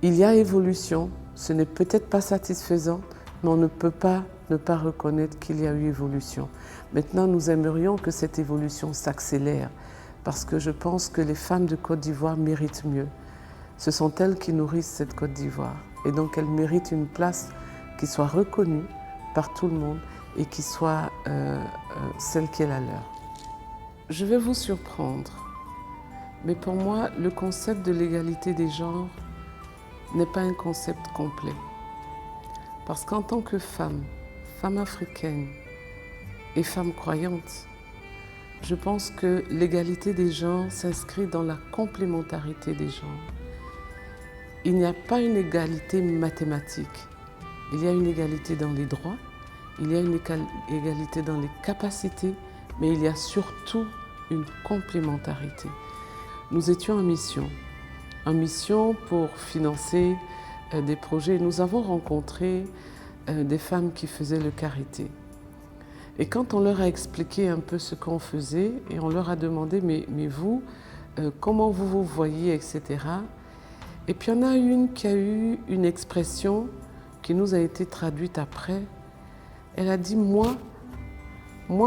Il y a évolution, ce n'est peut-être pas satisfaisant, mais on ne peut pas ne pas reconnaître qu'il y a eu évolution. Maintenant, nous aimerions que cette évolution s'accélère, parce que je pense que les femmes de Côte d'Ivoire méritent mieux. Ce sont elles qui nourrissent cette Côte d'Ivoire, et donc elles méritent une place qui soit reconnue par tout le monde et qui soit celle qui est la leur. Je vais vous surprendre, mais pour moi, le concept de l'égalité des genres n'est pas un concept complet. Parce qu'en tant que femme, femme africaine et femme croyante, je pense que l'égalité des genres s'inscrit dans la complémentarité des genres. Il n'y a pas une égalité mathématique. Il y a une égalité dans les droits, il y a une égalité dans les capacités, mais il y a surtout une complémentarité. Nous étions en mission pour financer des projets. Nous avons rencontré des femmes qui faisaient le karité. Et quand on leur a expliqué un peu ce qu'on faisait, et on leur a demandé, mais vous, comment vous vous voyez, etc. Et puis il y en a une qui a eu une expression qui nous a été traduite après. Elle a dit, moi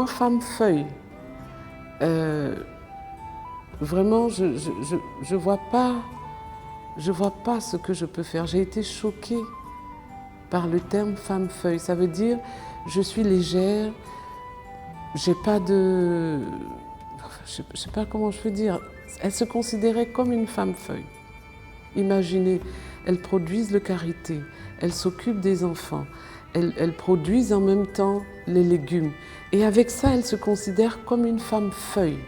femme feuille, vraiment, je vois pas ce que je peux faire. J'ai été choquée par le terme femme feuille. Ça veut dire, je suis légère, j'ai pas de... Je sais pas comment je peux dire. Elle se considérait comme une femme feuille. Imaginez, elles produisent le karité, elles s'occupent des enfants, elles produisent en même temps les légumes. Et avec ça, elles se considèrent comme une femme feuille.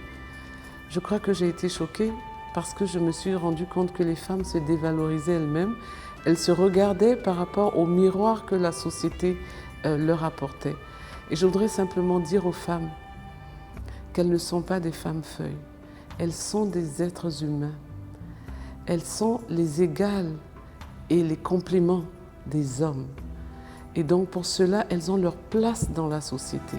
Je crois que j'ai été choquée parce que je me suis rendu compte que les femmes se dévalorisaient elles-mêmes. Elles se regardaient par rapport au miroir que la société leur apportait. Et je voudrais simplement dire aux femmes qu'elles ne sont pas des femmes feuilles. Elles sont des êtres humains. Elles sont les égales et les compléments des hommes. Et donc pour cela, elles ont leur place dans la société.